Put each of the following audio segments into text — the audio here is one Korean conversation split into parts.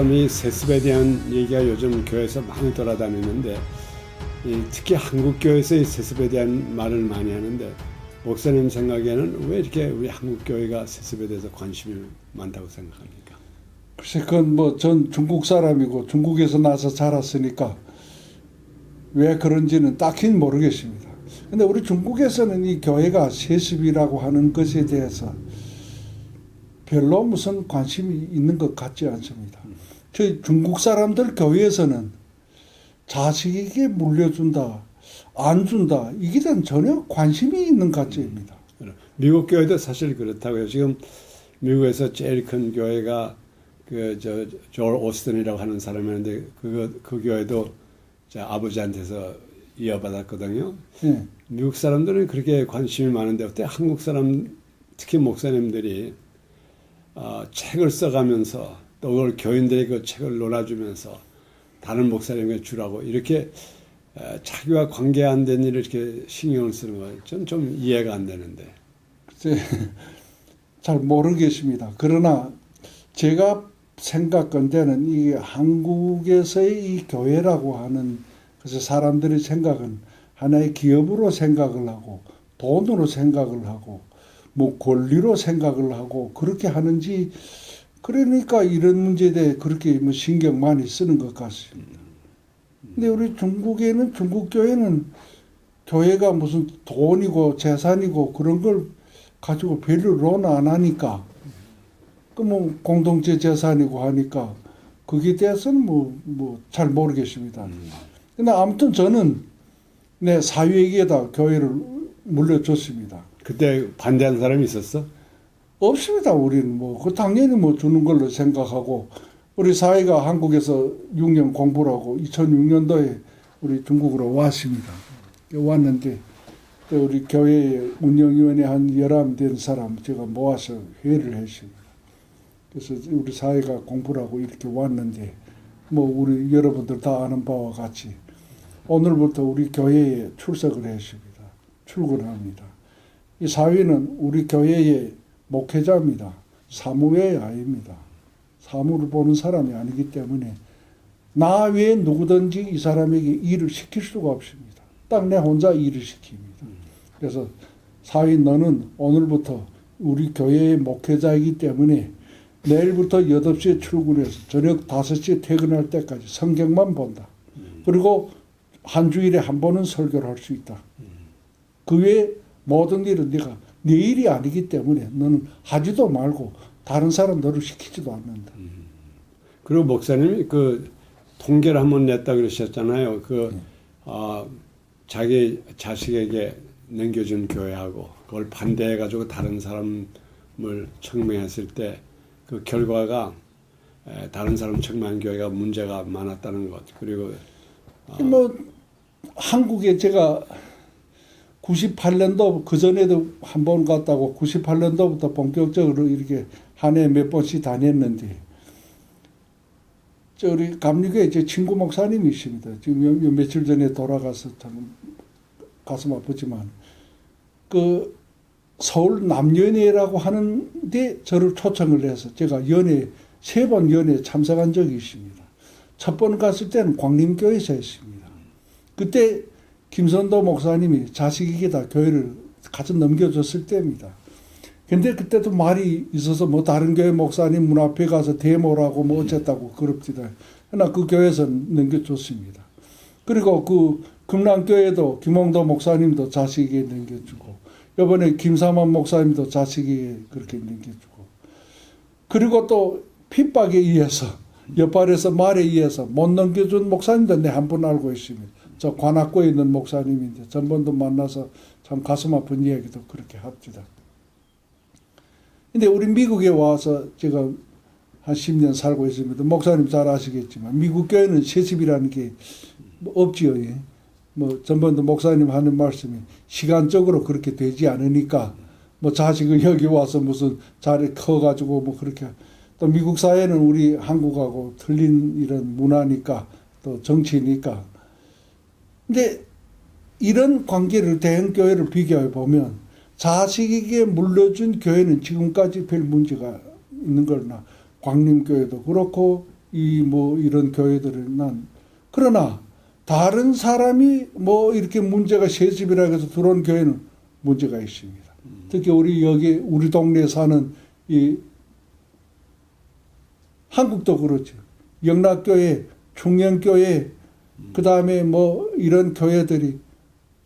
참 이 세습에 대한 얘기가 요즘 교회에서 많이 돌아다니는데 특히 한국 교회에서 이 세습에 대한 말을 많이 하는데 목사님 생각에는 왜 이렇게 우리 한국 교회가 세습에 대해서 관심이 많다고 생각합니까? 글쎄, 그건 뭐 전 중국 사람이고 중국에서 나서 자랐으니까 왜 그런지는 딱히 모르겠습니다. 근데 우리 중국에서는 이 교회가 세습이라고 하는 것에 대해서 별로 무슨 관심이 있는 것 같지 않습니다. 저희 중국 사람들 교회에서는 자식에게 물려준다, 안 준다, 이게 대한 전혀 관심이 있는 같지입니다. 미국 교회도 사실 그렇다고요. 지금 미국에서 제일 큰 교회가 조엘 오스틴이라고 하는 사람이었는데 그 교회도 아버지한테서 이어받았거든요. 네. 미국 사람들은 그렇게 관심이 많은데 어때 한국 사람 특히 목사님들이 책을 써가면서 또 그걸 교인들이 그 책을 놀아주면서 다른 목사님에게 주라고 이렇게 자기와 관계 안 된 일을 이렇게 신경을 쓰는 거예요. 전 좀 이해가 안 되는데. 글쎄, 잘 모르겠습니다. 그러나 제가 생각건대는 이 한국에서의 이 교회라고 하는 그래서 사람들의 생각은 하나의 기업으로 생각을 하고 돈으로 생각을 하고 뭐 권리로 생각을 하고 그렇게 하는지 그러니까 이런 문제에 대해 그렇게 뭐 신경 많이 쓰는 것 같습니다. 근데 우리 중국에는 중국 교회는 교회가 무슨 돈이고 재산이고 그런 걸 가지고 별로 론 안 하니까 그 뭐 공동체 재산이고 하니까 거기에 대해서는 뭐 잘 모르겠습니다. 근데 아무튼 저는 내 사위에게다 교회를 물려줬습니다. 그때 반대하는 사람이 있었어? 없습니다. 우리는 그 당연히 주는 걸로 생각하고 우리 사위가 한국에서 6년 공부를 하고 2006년도에 우리 중국으로 왔습니다. 왔는데 또 우리 교회 운영위원회 한 11된 사람 제가 모아서 회의를 했습니다. 그래서 우리 사위가 공부를 하고 이렇게 왔는데 우리 여러분들 다 아는 바와 같이 오늘부터 우리 교회에 출석을 했습니다. 출근합니다. 이 사위는 우리 교회의 목회자입니다. 사무의 아이입니다. 사무를 보는 사람이 아니기 때문에 나 외에 누구든지 이 사람에게 일을 시킬 수가 없습니다. 딱 내 혼자 일을 시킵니다. 그래서 사위 너는 오늘부터 우리 교회의 목회자이기 때문에 내일부터 8시에 출근해서 저녁 5시에 퇴근할 때까지 성경만 본다. 그리고 한 주일에 한 번은 설교를 할 수 있다. 그 외에 모든 일은 네가 네 일이 아니기 때문에 너는 하지도 말고 다른 사람 너를 시키지도 않는다. 그리고 목사님이 그 통계를 한번 냈다 그러셨잖아요. 자기 자식에게 넘겨준 교회하고 그걸 반대해가지고 다른 사람을 청명했을 때 그 결과가 다른 사람 청명한 교회가 문제가 많았다는 것. 그리고 한국에 제가 98년도 그 전에도 한 번 갔다고 98년도부터 본격적으로 이렇게 한 해에 몇 번씩 다녔는데 우리 감리교에 제 친구 목사님이 있습니다. 지금 며칠 전에 돌아가서 참 가슴 아프지만 그 서울 남연회라고 하는데 저를 초청을 해서 제가 3번 연회에 참석한 적이 있습니다. 첫 번 갔을 때는 광림교회에서 했습니다. 그때 김선도 목사님이 자식에게다 교회를 가서 넘겨줬을 때입니다. 근데 그때도 말이 있어서 다른 교회 목사님 문 앞에 가서 데모라고 어쨌다고 그럽니다. 그러나 그 교회에서 넘겨줬습니다. 그리고 그 금랑교회도 김홍도 목사님도 자식에게 넘겨주고 이번에 김삼환 목사님도 자식에게 그렇게 넘겨주고 그리고 또 핍박에 의해서 옆발에서 말에 의해서 못 넘겨준 목사님도 내 한 분 알고 있습니다. 저 관악구에 있는 목사님인데 전번도 만나서 참 가슴 아픈 이야기도 그렇게 합니다. 근데 우리 미국에 와서 제가 한 10년 살고 있습니다. 목사님 잘 아시겠지만 미국 교회는 세습이라는 게 없지요. 전번도 목사님 하는 말씀이 시간적으로 그렇게 되지 않으니까 자식을 여기 와서 무슨 자리 커가지고 그렇게 또 미국 사회는 우리 한국하고 틀린 이런 문화니까 또 정치니까 근데 이런 관계를 대형교회를 비교해 보면 자식에게 물려준 교회는 지금까지 별 문제가 있는 걸나 광림교회도 그렇고 이 뭐 이런 교회들은 난 그러나 다른 사람이 뭐 이렇게 문제가 세습이라 해서 들어온 교회는 문제가 있습니다. 특히 우리 동네에 사는 이 한국도 그렇죠. 영락교회, 충영교회, 그 다음에 뭐 이런 교회들이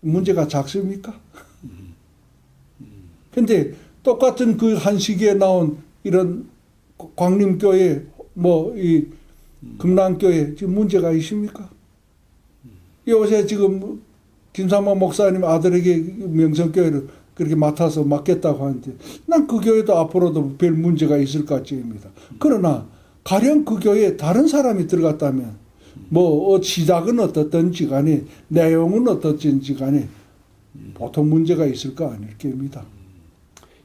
문제가 작습니까? 근데 똑같은 그 한 시기에 나온 이런 광림교회, 뭐 이 금랑교회 지금 문제가 있습니까? 요새 지금 김삼만 목사님 아들에게 명성교회를 그렇게 맡아서 맡겠다고 하는데 난 그 교회도 앞으로도 별 문제가 있을 것 같습니다. 그러나 가령 그 교회에 다른 사람이 들어갔다면 뭐 시작은 어떻든지 간에 내용은 어떻든지 간에 보통 문제가 있을 거 아닐 겁니다.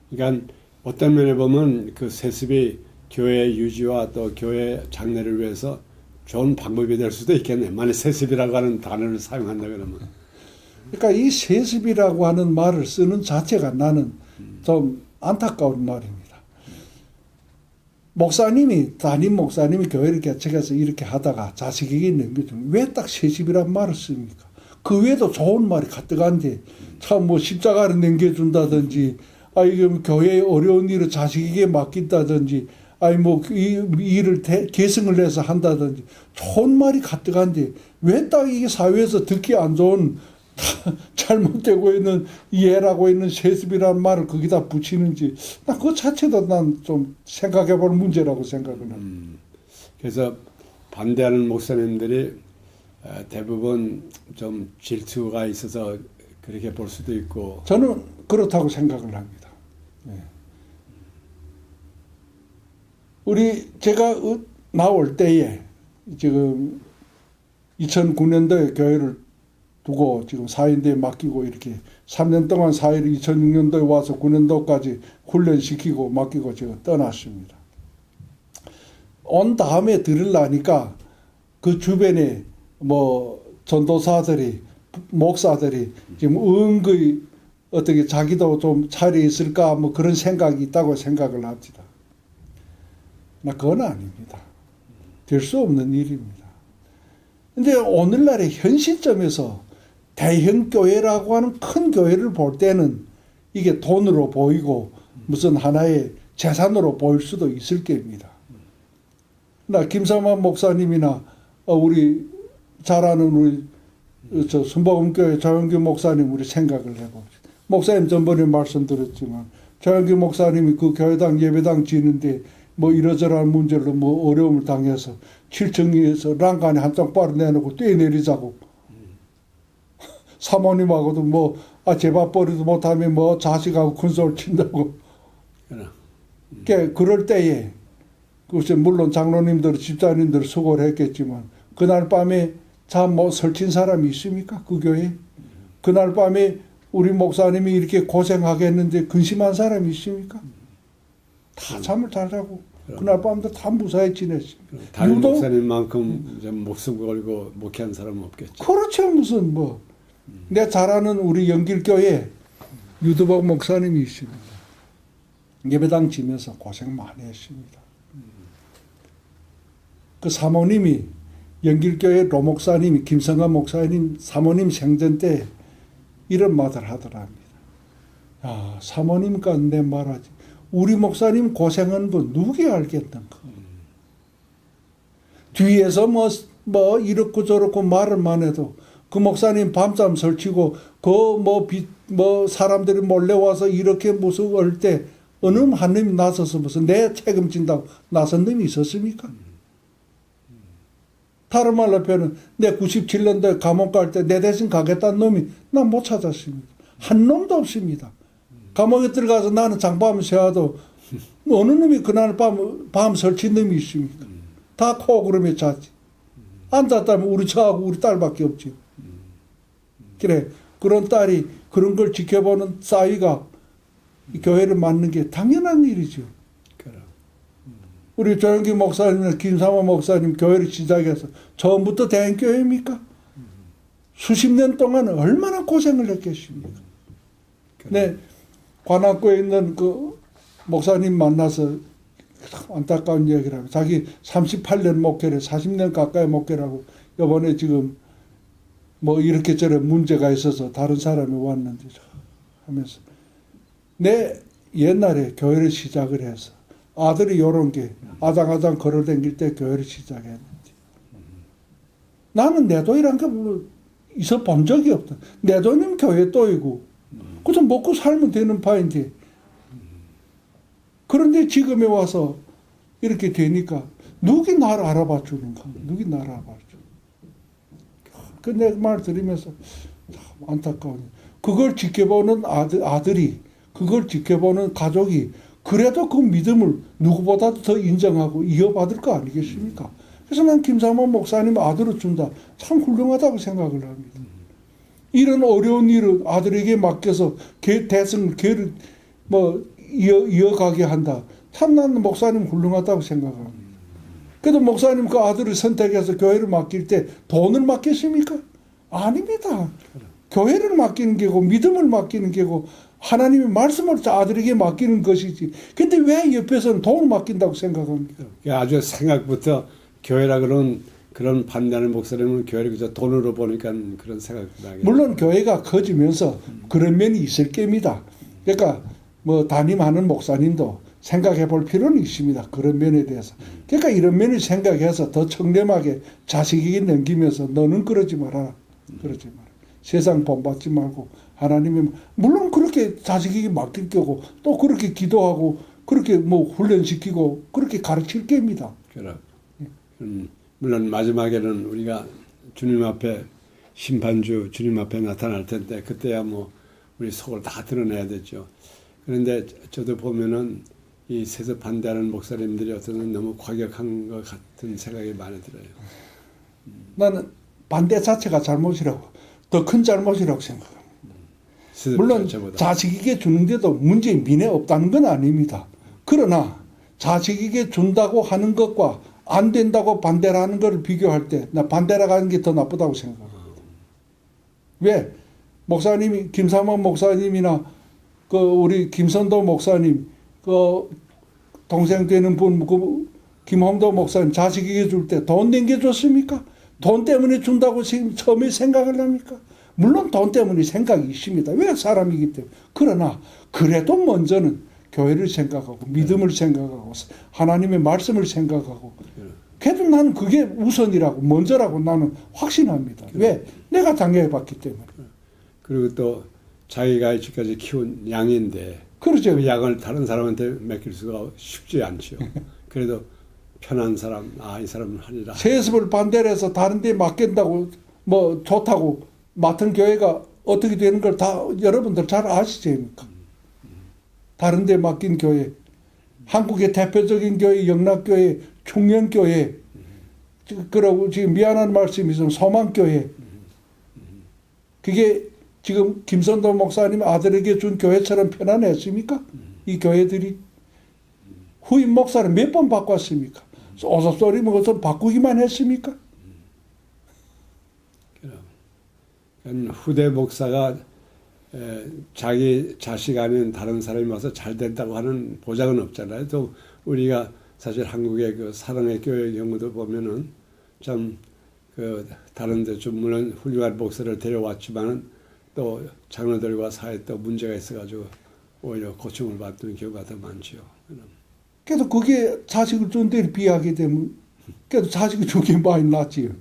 그러니까 어떤 면에 보면 그 세습이 교회 유지와 또 교회 장래를 위해서 좋은 방법이 될 수도 있겠네. 만약 세습이라고 하는 단어를 사용한다 그러면. 그러니까 이 세습이라고 하는 말을 쓰는 자체가 나는 좀 안타까운 말입니다. 담임 목사님이 교회를 개척해서 이렇게 하다가 자식에게 넘겨주면 왜 딱 세습이란 말을 씁니까? 그 외에도 좋은 말이 가득한데 참 뭐 십자가를 넘겨준다든지 이게 교회의 어려운 일을 자식에게 맡긴다든지 뭐 이 일을 계승을 해서 한다든지 좋은 말이 가득한데 왜 딱 이게 사회에서 듣기 안 좋은 잘못되고 있는 이해라고 있는 세습이라는 말을 거기다 붙이는지 난 그 자체도 난 좀 생각해 볼 문제라고 생각을 합니다. 그래서 반대하는 목사님들이 대부분 좀 질투가 있어서 그렇게 볼 수도 있고 저는 그렇다고 생각을 합니다. 제가 나올 때에 지금 2009년도에 교회를 두고 지금 사인대에 맡기고 이렇게 3년 동안 사회를 2006년도에 와서 9년도까지 훈련시키고 맡기고 제가 떠났습니다. 온 다음에 들으려니까 그 주변에 뭐 전도사들이 목사들이 지금 은근히 어떻게 자기도 좀 차려 있을까 뭐 그런 생각이 있다고 생각을 합니다. 그건 아닙니다. 될 수 없는 일입니다. 근데 오늘날의 현 시점에서 대형 교회라고 하는 큰 교회를 볼 때는 이게 돈으로 보이고 무슨 하나의 재산으로 보일 수도 있을 겁니다. 나 김삼환 목사님이나 우리 잘 아는 우리 순복음교회 조영규 목사님 우리 생각을 해봅시다. 목사님 전번에 말씀드렸지만 조영규 목사님이 그 교회당 예배당 지는데 뭐 이러저러한 문제로 뭐 어려움을 당해서 7층에서 랑간에 한 장 빨아내놓고 뛰어내리자고 사모님하고도 뭐 제밥벌이도 못하면 뭐 자식하고 큰 소리 친다고 그럴 때에 글쎄 물론 장로님들 집사님들 수고를 했겠지만 그날 밤에 잠 뭐 설친 사람이 있습니까? 그 교회에? 그날 밤에 우리 목사님이 이렇게 고생하겠는데 근심한 사람이 있습니까? 다 잠을 잘 자고 그날 밤도 다 무사히 지냈습니다. 다른 목사님만큼 목숨 걸고 목회한 사람은 없겠죠. 그렇죠. 무슨 뭐 내가 잘 아는 우리 영길교회 유두복 목사님이 있습니다. 예배당 지면서 고생 많이 했습니다. 그 사모님이 영길교회 로 목사님이 김성환 목사님 사모님 생전 때 이런 말을 하더랍니다. 야, 사모님과 내 말하지. 우리 목사님 고생한 거 누구게 알겠는가. 뒤에서 뭐 이렇고 저렇고 말을만 해도 그 목사님 밤잠 설치고 뭐 사람들이 몰래 와서 이렇게 무슨 할 때 어느 한 놈이 나서서 무슨 내 책임진다고 나선 놈이 있었습니까? 다른 말로 표현은 내 97년도에 감옥 갈 때 내 대신 가겠다는 놈이 난 못 찾았습니다. 한 놈도 없습니다. 감옥에 들어가서 나는 장밤을 새워도 어느 놈이 그날 밤 설친 놈이 있습니까? 다 코그름에 잤지. 앉았다면 우리 저하고 우리 딸밖에 없지. 그래 그런 딸이 그런 걸 지켜보는 싸위가 이 교회를 맡는 게 당연한 일이죠. 우리 조영기 목사님이나 김삼환 목사님 교회를 시작해서 처음부터 대형교회입니까? 수십 년 동안 얼마나 고생을 했겠습니까? 네, 관악구에 있는 그 목사님 만나서 참 안타까운 이야기라고. 자기 38년 목회를 40년 가까이 목회라고 이번에 지금 뭐 이렇게 저런 문제가 있어서 다른 사람이 왔는데 하면서 내 옛날에 교회를 시작을 해서 아들이 요런 게 아당아당 걸어다닐 때 교회를 시작했는데 나는 내 돈이란 게뭐 있어 본 적이 없다. 내 돈이면 교회 돈이고 그래서 먹고 살면 되는 파인데 그런데 지금에 와서 이렇게 되니까 누구 나를 알아봐 주는가? 누구 나를 알아봐 주? 그 내 말 들으면서 참 안타까워. 그걸 지켜보는 아들이 그걸 지켜보는 가족이 그래도 그 믿음을 누구보다도 더 인정하고 이어받을 거 아니겠습니까? 그래서 난 김삼원 목사님 아들을 준다. 참 훌륭하다고 생각을 합니다. 이런 어려운 일을 아들에게 맡겨서 대승을 뭐 이어가게 한다. 참 나는 목사님 훌륭하다고 생각합니다. 그래도 목사님 그 아들을 선택해서 교회를 맡길 때 돈을 맡겼습니까? 아닙니다. 교회를 맡기는 게고 믿음을 맡기는 게고 하나님의 말씀을 아들에게 맡기는 것이지. 근데 왜 옆에서는 돈을 맡긴다고 생각합니까? 아주 생각부터 교회라 그런 반대하는 목사님은 교회를 그저 돈으로 보니까 그런 생각이 나게. 물론 교회가 커지면서 그런 면이 있을 겁니다. 그러니까 뭐 담임하는 목사님도 생각해 볼 필요는 있습니다. 그런 면에 대해서. 그러니까 이런 면을 생각해서 더 청렴하게 자식에게 넘기면서 너는 그러지 마라. 그러지 마라. 세상 본받지 말고 하나님의 물론 그렇게 자식에게 맡길 거고 또 그렇게 기도하고 그렇게 뭐 훈련시키고 그렇게 가르칠 겁니다. 그럼. 물론 마지막에는 우리가 주님 앞에 심판주 주님 앞에 나타날 텐데 그때야 뭐 우리 속을 다 드러내야 되죠. 그런데 저도 보면은 이 세서 반대하는 목사님들이 어떤 너무 과격한 것 같은 생각이 많이 들어요. 나는 반대 자체가 잘못이라고 더 큰 잘못이라고 생각합니다. 물론 자식에게 주는데도 문제 민에 없다는 건 아닙니다. 그러나 자식에게 준다고 하는 것과 안 된다고 반대를 하는 것을 비교할 때 나 반대라고 하는 게 더 나쁘다고 생각합니다. 왜? 목사님이 김삼원 목사님이나 그 우리 김선도 목사님 그 동생 되는 분 그 김홍도 목사님 자식에게 줄 때 돈 남겨줬습니까? 돈 때문에 준다고 지금 처음에 생각을 합니까? 물론 돈 때문에 생각이 있습니다. 왜 사람이기 때문에. 그러나 그래도 먼저는 교회를 생각하고 믿음을 생각하고 하나님의 말씀을 생각하고 그래도 나는 그게 우선이라고 먼저라고 나는 확신합니다. 왜? 내가 당해봤기 때문에. 그리고 또 자기가 지금까지 키운 양인데 그렇죠. 그 양을 다른 사람한테 맡길 수가 쉽지 않죠. 그래도 편한 사람, 이 사람은 하리라. 세습을 반대를 해서 다른 데 맡긴다고 뭐 좋다고 맡은 교회가 어떻게 되는 걸 다 여러분들 잘 아시죠? 다른 데 맡긴 교회, 한국의 대표적인 교회 영락교회, 총련교회, 그러고 지금 미안한 말씀이 있으면 소망교회. 그게 지금 김선도 목사님 아들에게 준 교회처럼 편안했습니까? 이 교회들이 후임 목사를 몇 번 바꿨습니까? 오섭소리 먹어서 바꾸기만 했습니까? 후대 목사가 자기 자식 아닌 다른 사람이 와서 잘 된다고 하는 보장은 없잖아요. 또 우리가 사실 한국의 그 사랑의 교회 경우도 보면은 참 그 다른 데 좀 물론 훌륭한 목사를 데려왔지만은 또 장로들과 사이에 또 문제가 있어가지고 오히려 고충을 받는 경우가 더 많죠. 그래도 그게 자식을 준 데를 비하게 되면 그래도 자식이 준 게 많이 낫지요.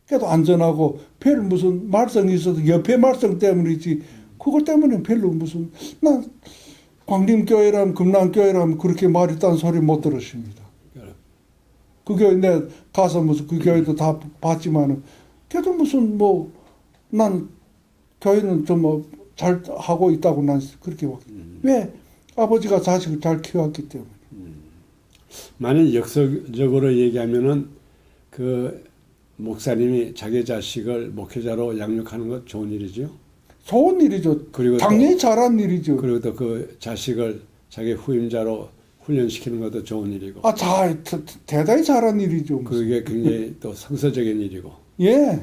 그래도 안전하고 별 무슨 말썽이 있어도 옆에 말썽 때문이지 그것 때문에 별로 무슨 난 광림교회라면 금남교회라면 그렇게 말했다는 소리 못 들었습니다. 그 교회 내 가서 무슨 그 교회도 다 봤지만은 그래도 무슨 뭐 난 교회는 좀 뭐 잘 하고 있다고 난 그렇게 왜 아버지가 자식을 잘 키웠기 때문에. 만약 역설적으로 얘기하면은 그 목사님이 자기 자식을 목회자로 양육하는 것 좋은 일이죠. 좋은 일이죠. 그리고 당연히 잘한 일이죠. 그리고 또 그 자식을 자기 후임자로 훈련시키는 것도 좋은 일이고. 대단히 잘한 일이죠. 그게 굉장히 또 성서적인 일이고. 예.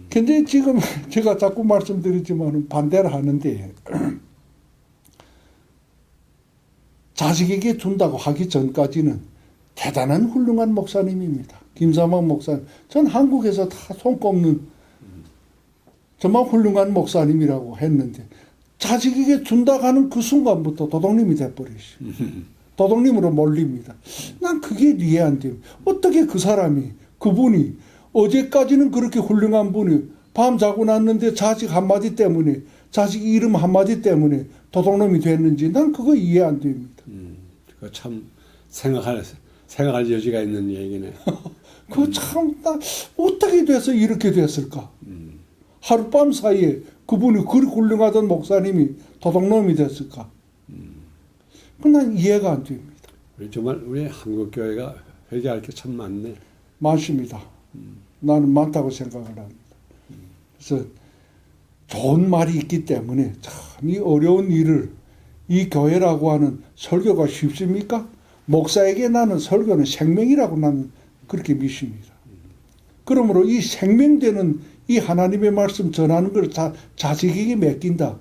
근데 지금 제가 자꾸 말씀드리지만 반대를 하는데 자식에게 준다고 하기 전까지는 대단한 훌륭한 목사님입니다. 김사막 목사님. 전 한국에서 다 손꼽는 정말 훌륭한 목사님이라고 했는데 자식에게 준다고 하는 그 순간부터 도둑님이 돼버리시오. 도둑님으로 몰립니다. 난 그게 이해 안 됩니다. 어떻게 그 사람이, 그분이 어제까지는 그렇게 훌륭한 분이 밤 자고 났는데 자식 한마디 때문에, 자식 이름 한마디 때문에 도둑놈이 됐는지 난 그거 이해 안 됩니다. 그거 참 생각할 여지가 있는 얘기네. 그거 참, 어떻게 돼서 이렇게 됐을까? 하룻밤 사이에 그분이 그리 훌륭하던 목사님이 도둑놈이 됐을까? 난 이해가 안 됩니다. 우리 한국 교회가 회개할 게 참 많네. 많습니다. 나는 많다고 생각을 합니다. 그래서 좋은 말이 있기 때문에 참 이 어려운 일을 이 교회라고 하는 설교가 쉽습니까? 목사에게 나는 설교는 생명이라고 나는 그렇게 믿습니다. 그러므로 이 생명되는 이 하나님의 말씀 전하는 걸 자식에게 맡긴다.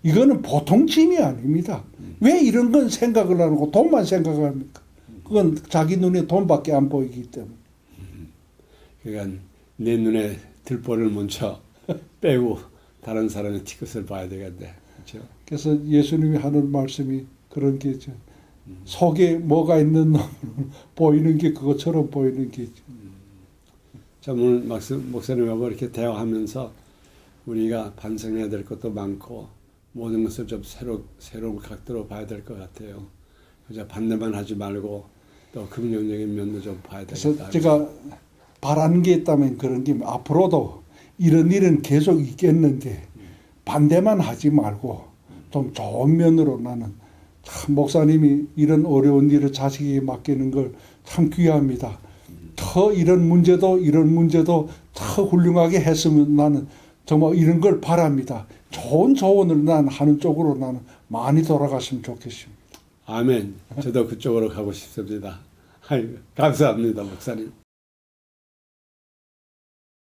이거는 보통 짐이 아닙니다. 왜 이런 건 생각을 안 하고 돈만 생각합니까? 그건 자기 눈에 돈밖에 안 보이기 때문에. 그러니까 내 눈에 들보를 먼저 빼고 다른 사람의 티끝을 봐야 되겠네. 그렇죠? 그래서 예수님이 하는 말씀이 그런 게죠. 속에 뭐가 있는 놈은 보이는 게 그것처럼 보이는 게죠. 자, 오늘 목사님하고 이렇게 대화하면서 우리가 반성해야 될 것도 많고 모든 것을 좀 새로운 각도로 봐야 될 것 같아요. 그저 반대만 하지 말고 또 긍정적인 면도 좀 봐야 되겠다. 그래서 제가 바라는 게 있다면 그런 게 앞으로도 이런 일은 계속 있겠는데 반대만 하지 말고 좀 좋은 면으로 나는 참 목사님이 이런 어려운 일을 자식에게 맡기는 걸 참 귀합니다. 더 이런 문제도 더 훌륭하게 했으면 나는 정말 이런 걸 바랍니다. 좋은 조언을 난 하는 쪽으로 나는 많이 돌아갔으면 좋겠습니다. 아멘. 저도 그쪽으로 가고 싶습니다. 감사합니다, 목사님.